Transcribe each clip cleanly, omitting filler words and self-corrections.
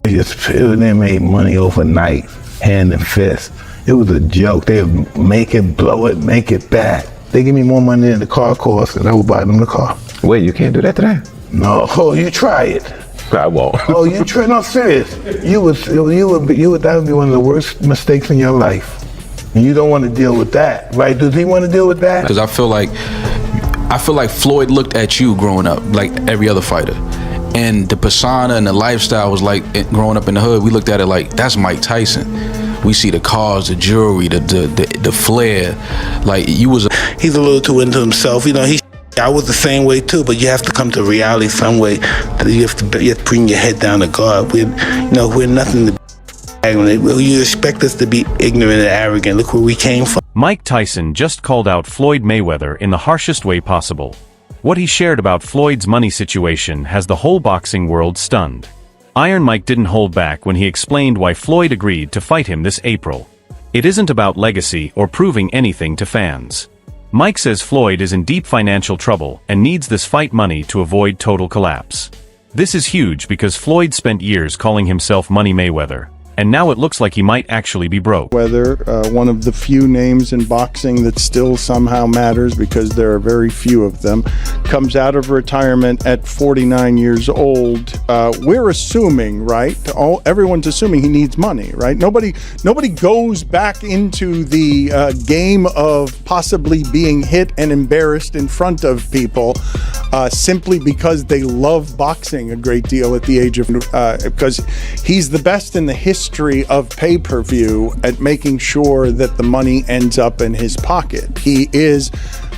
They made money overnight, hand and fist. It was a joke. They would make it, blow it, make it back. They give me more money than the car cost, and I would buy them the car. Wait, you can't do that today? No, you try it. I won't. You try? No, serious. That would be one of the worst mistakes in your life. And you don't want to deal with that, right? Does he want to deal with that? Because I feel like Floyd looked at you growing up like every other fighter, and the persona and the lifestyle was like growing up in the hood. We looked at it like that's Mike Tyson. We see the cars, the jewelry, the flair. Like He's a little too into himself. I was the same way too. But you have to come to reality some way. You have to bring your head down to God. We're nothing to. You expect us to be ignorant and arrogant. Look where we came from. Mike Tyson just called out Floyd Mayweather in the harshest way possible. What he shared about Floyd's money situation has the whole boxing world stunned. Iron Mike didn't hold back when he explained why Floyd agreed to fight him this April. It isn't about legacy or proving anything to fans. Mike says Floyd is in deep financial trouble and needs this fight money to avoid total collapse. This is huge because Floyd spent years calling himself Money Mayweather, and now it looks like he might actually be broke. Whether one of the few names in boxing that still somehow matters, because there are very few of them, comes out of retirement at 49 years old. We're assuming, right? Everyone's assuming he needs money, right? Nobody goes back into the game of possibly being hit and embarrassed in front of people simply because they love boxing a great deal at the age of because he's the best in the history of pay-per-view at making sure that the money ends up in his pocket. He is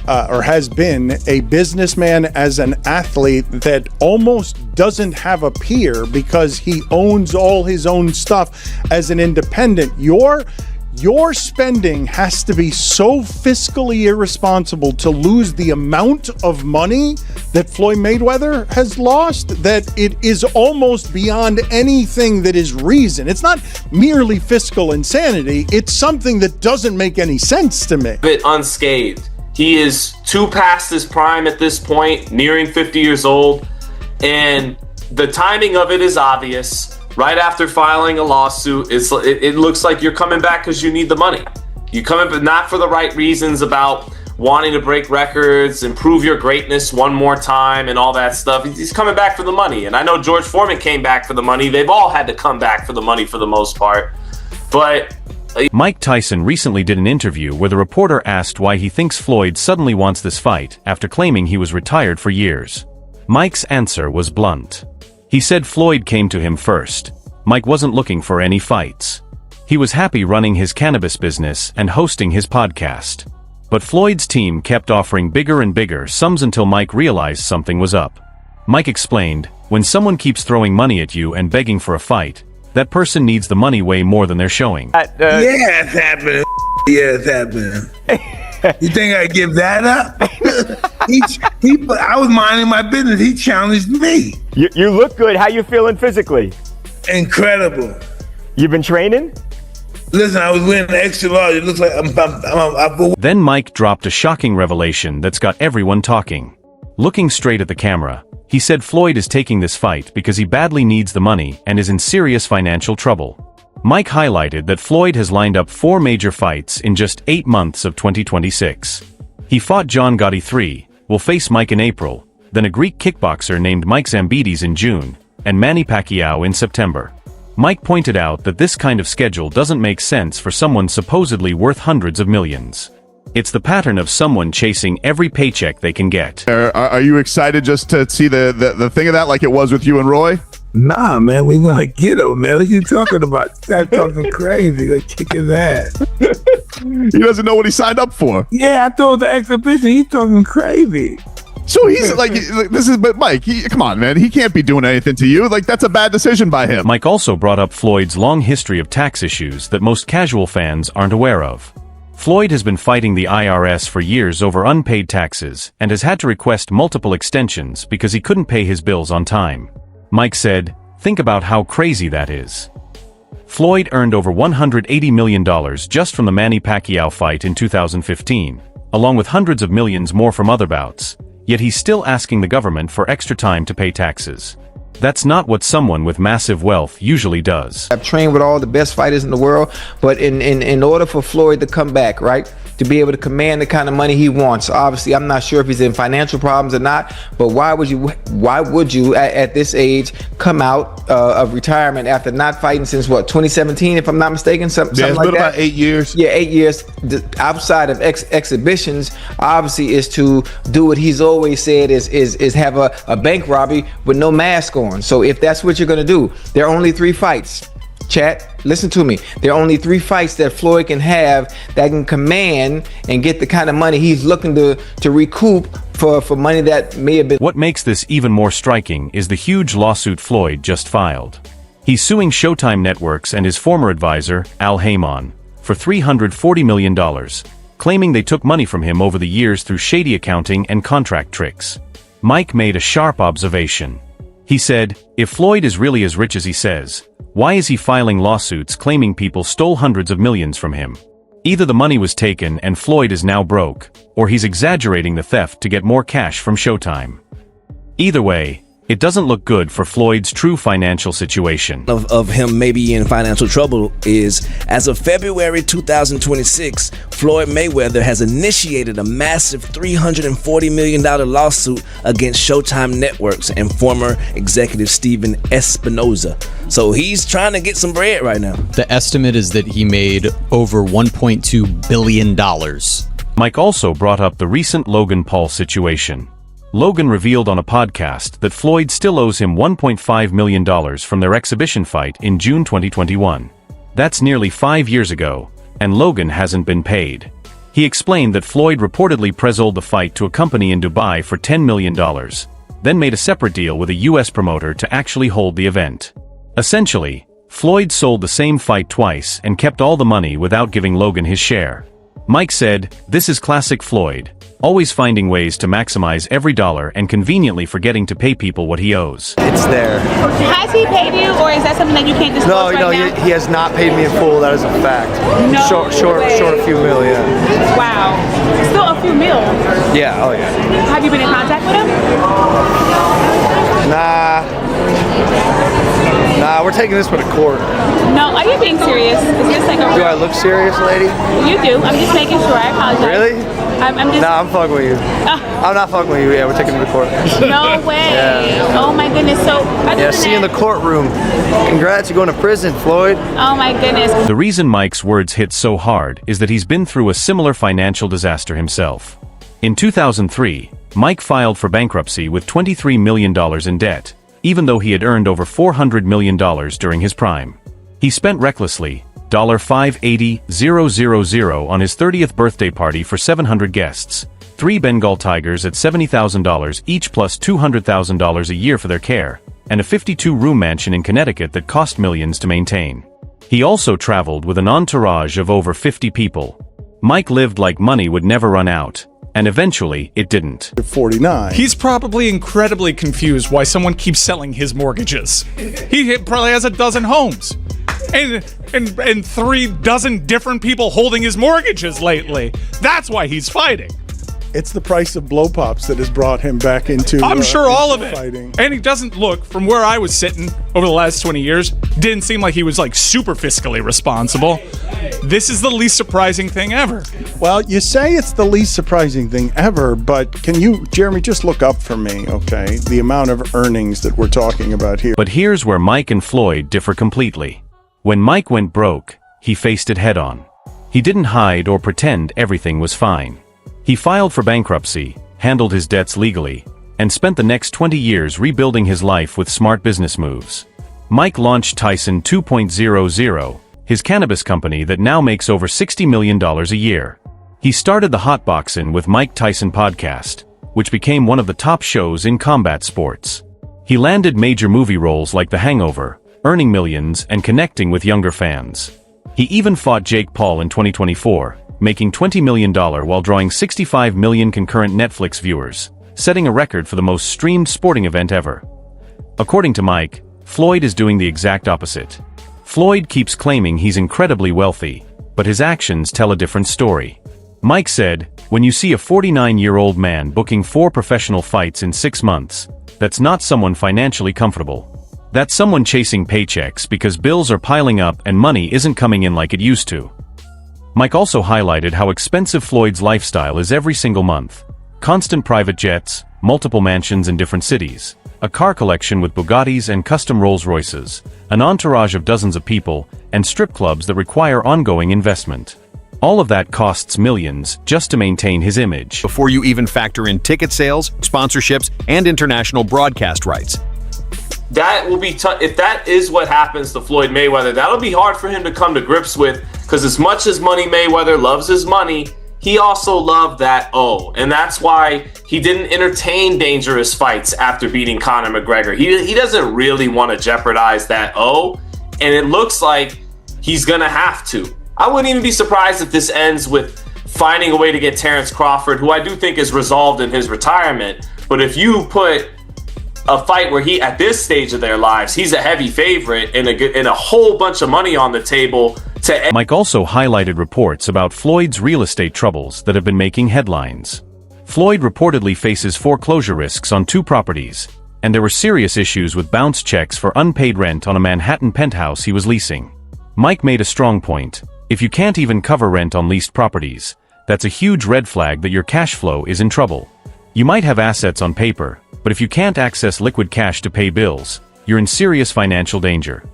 or has been a businessman as an athlete that almost doesn't have a peer because he owns all his own stuff as an independent. Your spending has to be so fiscally irresponsible to lose the amount of money that Floyd Mayweather has lost that it is almost beyond anything that is reason. It's not merely fiscal insanity. It's something that doesn't make any sense to me. Bit unscathed. He is too past his prime at this point, nearing 50 years old, and the timing of it is obvious. Right after filing a lawsuit, it looks like you're coming back because you need the money. You coming, but not for the right reasons about wanting to break records and prove your greatness one more time and all that stuff. He's coming back for the money. And I know George Foreman came back for the money. They've all had to come back for the money for the most part. But Mike Tyson recently did an interview where the reporter asked why he thinks Floyd suddenly wants this fight after claiming he was retired for years. Mike's answer was blunt. He said Floyd came to him first. Mike wasn't looking for any fights. He was happy running his cannabis business and hosting his podcast. But Floyd's team kept offering bigger and bigger sums until Mike realized something was up. Mike explained, when someone keeps throwing money at you and begging for a fight, that person needs the money way more than they're showing. Yeah, it's happening. Yeah, it's happening. You think I give that up? I was minding my business. He challenged me. You look good. How you feeling physically? Incredible. You've been training? Listen, I was wearing extra large. It looks like I'm Then Mike dropped a shocking revelation that's got everyone talking. Looking straight at the camera, he said Floyd is taking this fight because he badly needs the money and is in serious financial trouble. Mike highlighted that Floyd has lined up 4 major fights in just 8 months of 2026. He fought John Gotti III, will face Mike in April, then a Greek kickboxer named Mike Zambides in June, and Manny Pacquiao in September. Mike pointed out that this kind of schedule doesn't make sense for someone supposedly worth hundreds of millions. It's the pattern of someone chasing every paycheck they can get. Are you excited just to see the thing of that like it was with you and Roy? Nah, man, we gonna get him, man. What you talking about? Stop talking crazy. Like kick his ass. He doesn't know what he signed up for. Yeah, I thought the exhibition. He's talking crazy. So he's like, but Mike, come on, man. He can't be doing anything to you. Like, that's a bad decision by him. Mike also brought up Floyd's long history of tax issues that most casual fans aren't aware of. Floyd has been fighting the IRS for years over unpaid taxes and has had to request multiple extensions because he couldn't pay his bills on time. Mike said, think about how crazy that is. Floyd earned over $180 million just from the Manny Pacquiao fight in 2015, along with hundreds of millions more from other bouts, yet he's still asking the government for extra time to pay taxes. That's not what someone with massive wealth usually does. I've trained with all the best fighters in the world, but in order for Floyd to come back, right, to be able to command the kind of money he wants, obviously I'm not sure if he's in financial problems or not, but why would you at this age come out of retirement after not fighting since what, 2017, if I'm not mistaken, something Yeah, it's like been that? about 8 years. Yeah, 8 years. Outside of exhibitions, obviously, is to do what he's always said is have a bank robbery with no mask on. So if that's what you're gonna do, there are only 3 fights. Chat, listen to me. There are only 3 fights that Floyd can have that can command and get the kind of money he's looking to recoup for money that may have been. What makes this even more striking is the huge lawsuit Floyd just filed. He's suing Showtime Networks and his former advisor, Al Haymon, for $340 million, claiming they took money from him over the years through shady accounting and contract tricks. Mike made a sharp observation. He said, if Floyd is really as rich as he says, why is he filing lawsuits claiming people stole hundreds of millions from him? Either the money was taken and Floyd is now broke, or he's exaggerating the theft to get more cash from Showtime. Either way, it doesn't look good for Floyd's true financial situation. Of him maybe in financial trouble is, as of February 2026, Floyd Mayweather has initiated a massive $340 million lawsuit against Showtime Networks and former executive Steven Espinoza. So he's trying to get some bread right now. The estimate is that he made over $1.2 billion. Mike also brought up the recent Logan Paul situation. Logan revealed on a podcast that Floyd still owes him $1.5 million from their exhibition fight in June 2021. That's nearly 5 years ago, and Logan hasn't been paid. He explained that Floyd reportedly pre-sold the fight to a company in Dubai for $10 million, then made a separate deal with a US promoter to actually hold the event. Essentially, Floyd sold the same fight twice and kept all the money without giving Logan his share. Mike said, "This is classic Floyd, always finding ways to maximize every dollar and conveniently forgetting to pay people what he owes." It's there. Has he paid you, or is that something that you can't disclose No, right now? he has not paid me in full. That is a fact. No Short a few mil, yeah. Wow. Still a few mil. Yeah, oh yeah. Have you been in contact with him? Nah, we're taking this one to court. No, are you being serious? Is this like a Do I look serious, lady? You do. I'm just making sure. I apologize. Really? I'm just... Nah, I'm fucking with you. I'm not fucking with you. Yeah, we're taking him to court. No way. Yeah. Oh my goodness. So, Yeah, see you in the courtroom. Congrats, you're going to prison, Floyd. Oh my goodness. The reason Mike's words hit so hard is that he's been through a similar financial disaster himself. In 2003, Mike filed for bankruptcy with $23 million in debt, even though he had earned over $400 million during his prime. He spent recklessly $580,000 on his 30th birthday party for 700 guests, 3 Bengal tigers at $70,000 each plus $200,000 a year for their care, and a 52-room mansion in Connecticut that cost millions to maintain. He also traveled with an entourage of over 50 people. Mike lived like money would never run out, and eventually it didn't. 49. He's probably incredibly confused why someone keeps selling his mortgages. He probably has a dozen homes. And 3 dozen different people holding his mortgages lately. That's why he's fighting. It's the price of blow pops that has brought him back into I'm sure all of it. fighting. And he doesn't look, from where I was sitting over the last 20 years, didn't seem like he was like super fiscally responsible. This is the least surprising thing ever. Well, you say it's the least surprising thing ever, but can you, Jeremy, just look up for me, okay? The amount of earnings that we're talking about here. But here's where Mike and Floyd differ completely. When Mike went broke, he faced it head-on. He didn't hide or pretend everything was fine. He filed for bankruptcy, handled his debts legally, and spent the next 20 years rebuilding his life with smart business moves. Mike launched Tyson 2.00, his cannabis company that now makes over $60 million a year. He started the Hotboxin' with Mike Tyson podcast, which became one of the top shows in combat sports. He landed major movie roles like The Hangover, earning millions and connecting with younger fans. He even fought Jake Paul in 2024, making $20 million while drawing 65 million concurrent Netflix viewers, setting a record for the most streamed sporting event ever. According to Mike, Floyd is doing the exact opposite. Floyd keeps claiming he's incredibly wealthy, but his actions tell a different story. Mike said, "When you see a 49-year-old man booking 4 professional fights in 6 months, that's not someone financially comfortable. That's someone chasing paychecks because bills are piling up and money isn't coming in like it used to." Mike also highlighted how expensive Floyd's lifestyle is every single month. Constant private jets, multiple mansions in different cities, a car collection with Bugattis and custom Rolls-Royces, an entourage of dozens of people, and strip clubs that require ongoing investment. All of that costs millions just to maintain his image. Before you even factor in ticket sales, sponsorships, and international broadcast rights. That will be tough. If that is what happens to Floyd Mayweather, that'll be hard for him to come to grips with, because as much as Money Mayweather loves his money, he also loved that O. And that's why he didn't entertain dangerous fights after beating Conor McGregor. He doesn't really want to jeopardize that O, and it looks like he's going to have to. I wouldn't even be surprised if this ends with finding a way to get Terrence Crawford, who I do think is resolved in his retirement. But if you put a fight where at this stage of their lives, he's a heavy favorite and a whole bunch of money on the table to... Mike also highlighted reports about Floyd's real estate troubles that have been making headlines. Floyd reportedly faces foreclosure risks on 2 properties, and there were serious issues with bounce checks for unpaid rent on a Manhattan penthouse he was leasing. Mike made a strong point. If you can't even cover rent on leased properties, that's a huge red flag that your cash flow is in trouble. You might have assets on paper, but if you can't access liquid cash to pay bills, you're in serious financial danger.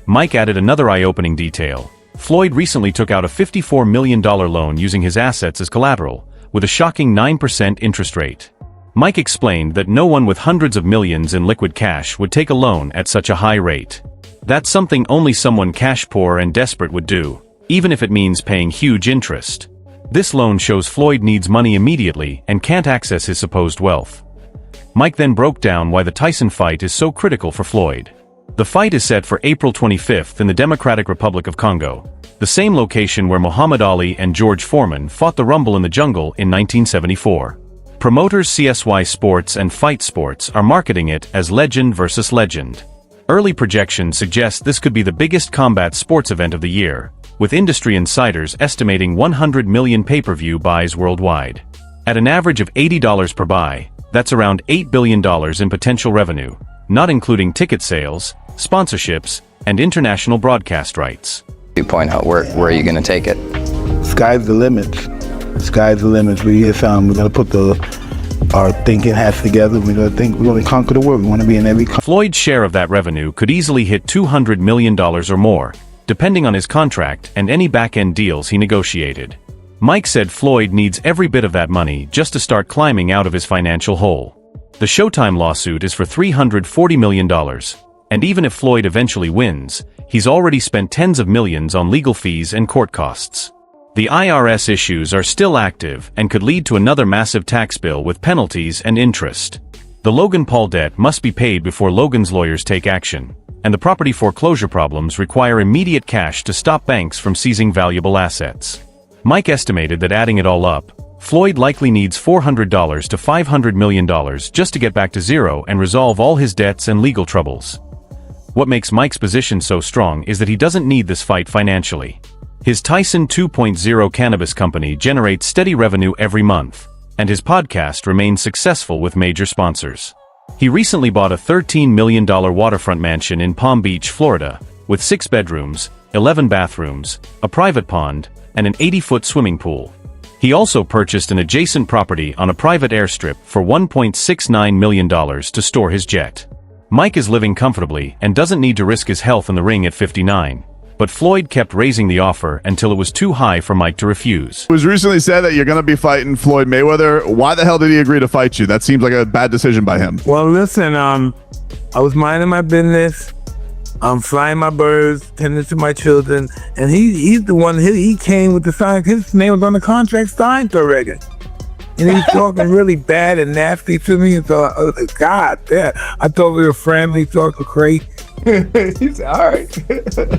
Mike added another eye-opening detail. Floyd recently took out a $54 million loan using his assets as collateral, with a shocking 9% interest rate. Mike explained that no one with hundreds of millions in liquid cash would take a loan at such a high rate. That's something only someone cash poor and desperate would do, even if it means paying huge interest. This loan shows Floyd needs money immediately and can't access his supposed wealth. Mike then broke down why the Tyson fight is so critical for Floyd. The fight is set for April 25th in the Democratic Republic of Congo, the same location where Muhammad Ali and George Foreman fought the Rumble in the Jungle in 1974. Promoters CSY Sports and Fight Sports are marketing it as Legend versus Legend. Early projections suggest this could be the biggest combat sports event of the year, with industry insiders estimating 100 million pay-per-view buys worldwide. At an average of $80 per buy, that's around $8 billion in potential revenue, not including ticket sales, sponsorships, and international broadcast rights. You point out where are you going to take it? Sky's the limit. Sky's the limit. We're going to put our thinking hats together. We're going to conquer the world. We want to be in every country. Floyd's share of that revenue could easily hit $200 million or more, depending on his contract and any back-end deals he negotiated. Mike said Floyd needs every bit of that money just to start climbing out of his financial hole. The Showtime lawsuit is for $340 million, and even if Floyd eventually wins, he's already spent tens of millions on legal fees and court costs. The IRS issues are still active and could lead to another massive tax bill with penalties and interest. The Logan Paul debt must be paid before Logan's lawyers take action, and the property foreclosure problems require immediate cash to stop banks from seizing valuable assets. Mike estimated that adding it all up, Floyd likely needs $400 to $500 million just to get back to zero and resolve all his debts and legal troubles. What makes Mike's position so strong is that he doesn't need this fight financially. His Tyson 2.0 cannabis company generates steady revenue every month, and his podcast remains successful with major sponsors. He recently bought a $13 million waterfront mansion in Palm Beach, Florida, with 6 bedrooms, 11 bathrooms, a private pond, and an 80-foot swimming pool. He also purchased an adjacent property on a private airstrip for $1.69 million to store his jet. Mike is living comfortably and doesn't need to risk his health in the ring at 59, but Floyd kept raising the offer until it was too high for Mike to refuse. It was recently said that you're going to be fighting Floyd Mayweather. Why the hell did he agree to fight you? That seems like a bad decision by him. Well, listen, I was minding my business. I'm flying my birds, tending to my children, and he's the one, he came with the sign. His name was on the contract signed already. And he was talking really bad and nasty to me, and so I was like, God damn. I thought we were friendly, talking crazy. He said, all right.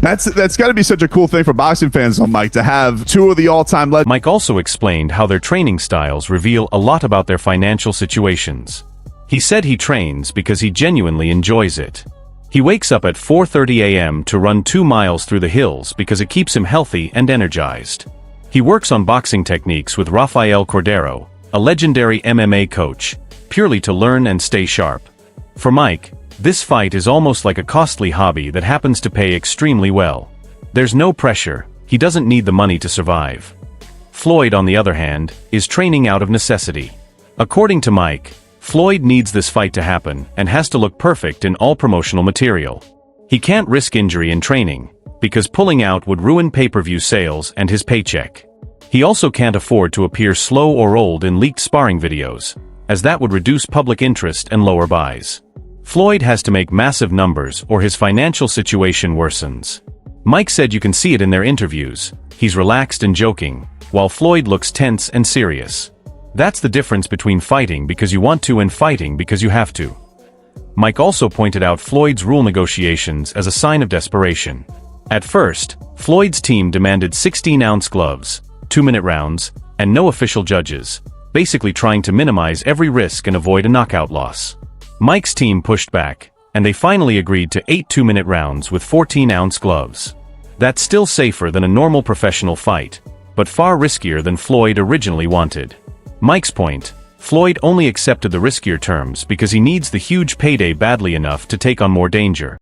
That's got to be such a cool thing for boxing fans, though, Mike, to have 2 of the all-time legends. Mike also explained how their training styles reveal a lot about their financial situations. He said he trains because he genuinely enjoys it. He wakes up at 4:30 a.m. to run 2 miles through the hills because it keeps him healthy and energized. He works on boxing techniques with Rafael Cordero, a legendary MMA coach, purely to learn and stay sharp. For Mike, this fight is almost like a costly hobby that happens to pay extremely well. There's no pressure, he doesn't need the money to survive. Floyd, on the other hand, is training out of necessity. According to Mike, Floyd needs this fight to happen and has to look perfect in all promotional material. He can't risk injury in training, because pulling out would ruin pay-per-view sales and his paycheck. He also can't afford to appear slow or old in leaked sparring videos, as that would reduce public interest and lower buys. Floyd has to make massive numbers or his financial situation worsens. Mike said you can see it in their interviews. He's relaxed and joking, while Floyd looks tense and serious. That's the difference between fighting because you want to and fighting because you have to. Mike also pointed out Floyd's rule negotiations as a sign of desperation. At first, Floyd's team demanded 16-ounce gloves, 2-minute rounds, and no official judges, basically trying to minimize every risk and avoid a knockout loss. Mike's team pushed back, and they finally agreed to 8 2-minute rounds with 14-ounce gloves. That's still safer than a normal professional fight, but far riskier than Floyd originally wanted. Mike's point, Floyd only accepted the riskier terms because he needs the huge payday badly enough to take on more danger.